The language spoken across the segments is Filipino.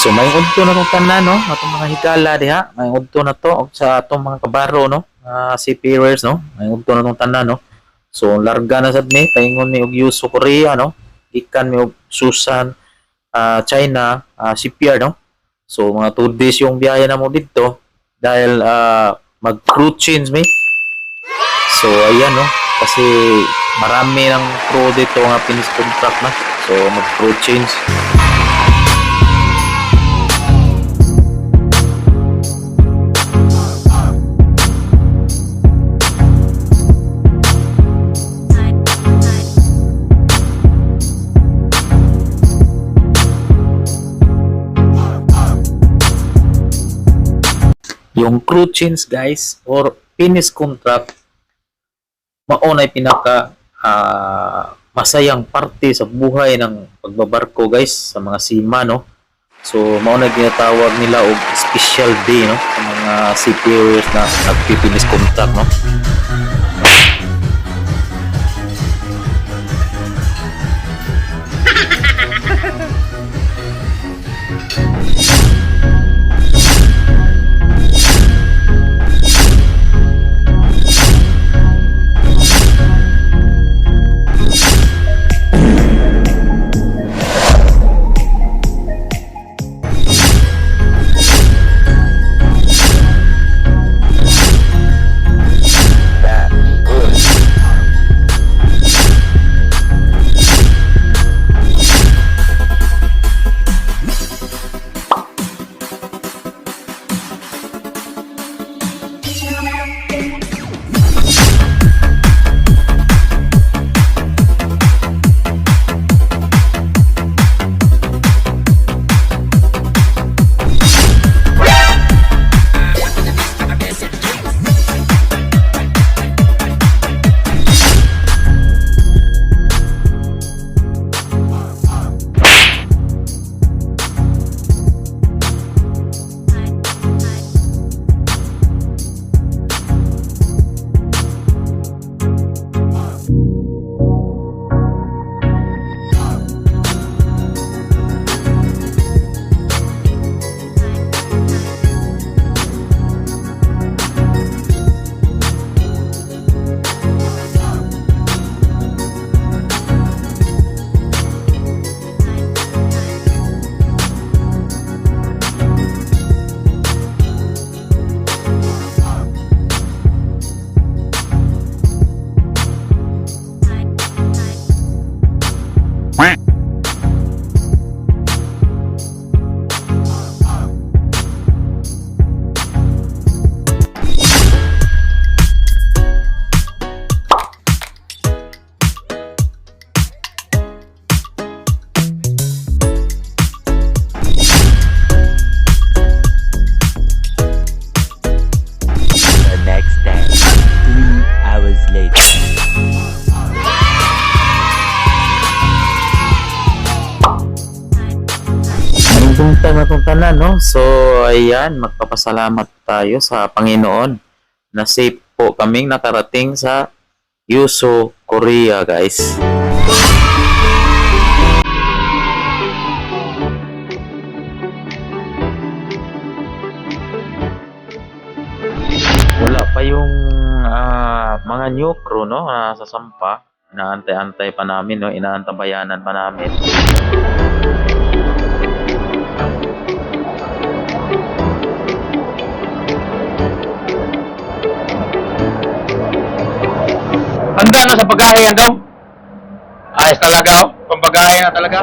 So may udto na tong tanan no, atong mga higala diha, may udto na to og sa atong mga kabaro no, seafarers no, may udto na tong tanan no. So larga na sad mi paingon mi og Yuso Korea no, ikan mi og Susan China shipyard no. So mga 2 days yung biyahe na mo dito dahil mag crew change mi. So ayan no, kasi marami ng crew dito nga finish contract na. So mag crew change. Yung crew change guys or finish contract mao na pinaka masayang parte sa buhay ng pagbabarko guys sa mga seaman no. So mao na ginatawag nila og special day no sa mga seafarers na nagpi-finish contract no. Time na itong tanan, no? So, ayan, magpapasalamat tayo sa Panginoon na safe po kaming nakarating sa Yuso, Korea, guys. Wala pa yung mga new crew, no? Sa Sampa. Inaantay-antay pa namin, no? Inaantabayanan pa namin. Handa na sa pagkain yan daw. Ayos talaga, oh. Pampagahe na talaga.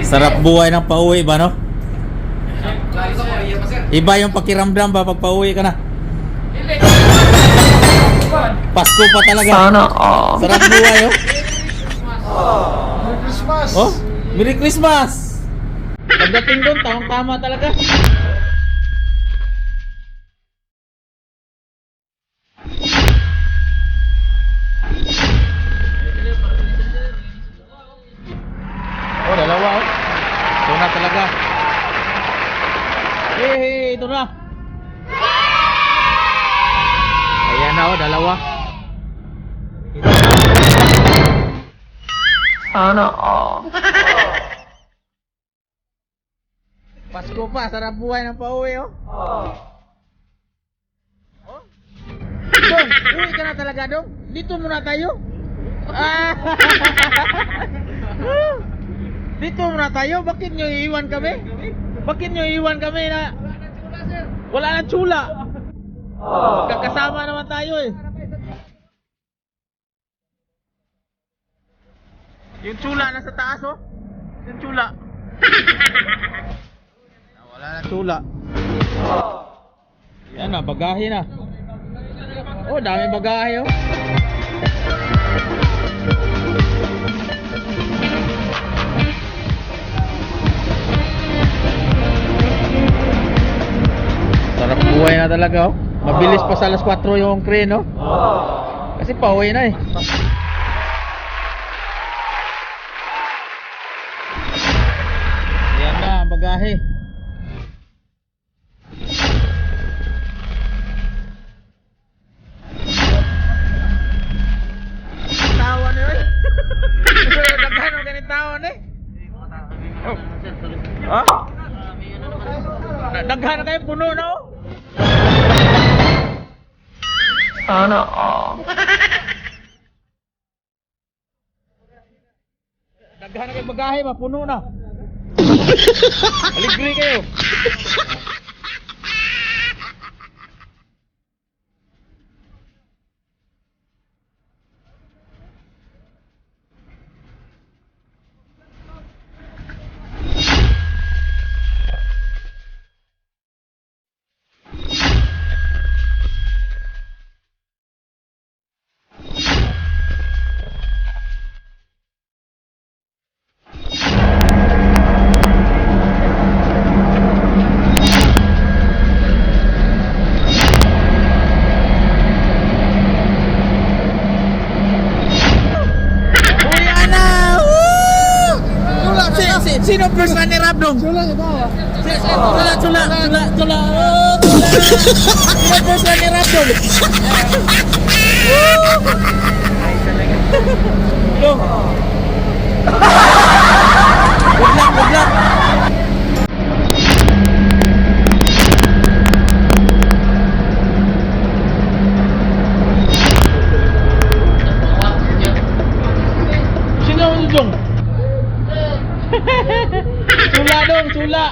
Sarap buhay ng pauwi ba, no? Iba yung pakiramdam ba pag pauwi ka na? Pasko pa talaga. Sana all. Sarap buhay, oh. Merry Christmas! Oh, Merry Christmas! Pagdating doon, tamang-tama talaga. Oh, dalawa, oh. Ito na talaga. Hey, ito na. Ayan na, oh, dalawa. Sana all. Pasko pa, sarap buhay ng pauwi, oh. Oh? Dong, uwi ka na talaga, Dong. Dito muna tayo. Ah. Dito muna tayo. Bakit nyo iiwan kami? Bakit nyo iiwan kami na wala na tsula? Magkakasama naman tayo, eh. Yung tsula nasa taas, oh. Yung tsula. Wala na tsula. Yan na, bagahe na. Oh, dami bagahe, oh. Sarap buhay na talaga, oh. Mabilis pa sa alas 4 yung crane, oh. Kasi pauwi na, eh. Yan na, ang bagahe. Tawan eh, oy. Daghan ang ganit tawan eh. Ha? Daghan na kayo, puno na, oh. Sana all. Daghan na kayo bagahe, mapuno na. Aligri kayo. Sino first runner up dong? Chula ito. Chula. Oh, chula. Sino first runner up dong? Dong. Good luck. Sino yung dong? Chula dong, chula.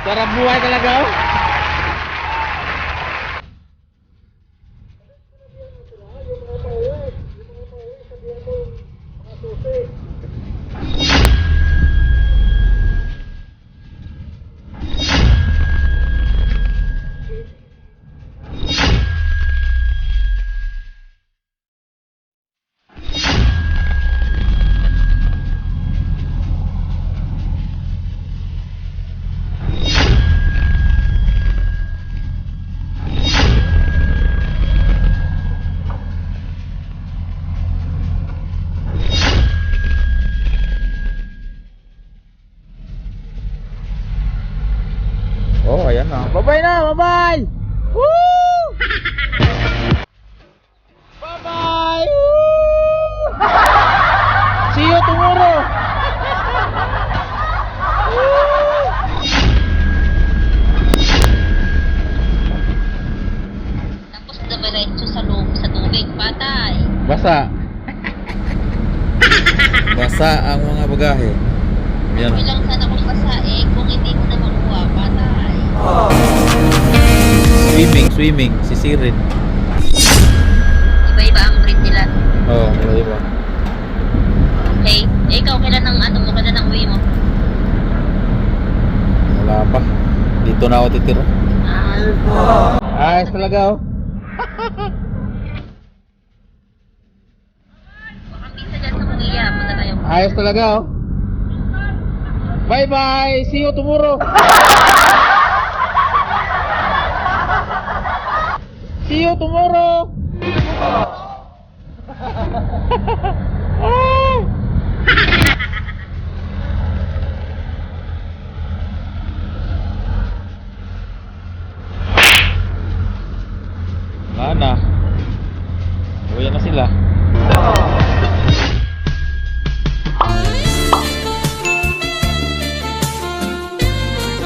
Sarap buhay talaga, oh. Oh, ayan na. Bye-bye na, bye-bye! Woo! Bye-bye! Woo! See you tomorrow! Woo! Tapos dumiretso sa tubig, patay. Basa. Basa ang mga bagahe. Yan. Okay lang sana kung basa eh, kung hindi mo na makuha, patay. Swimming, sisirin. Iba-iba ang breed nila. Oo, iba-iba. Okay? Eh ikaw, kailan ang ano mo, kailan ang uwi mo? Wala pa. Dito na ako titira. Ayos talaga oh. Baka bisa dyan sa Manila, punta tayo. Ayos talaga oh. Bye bye. See you tomorrow. See you tomorrow. Mana? Uwi na sila.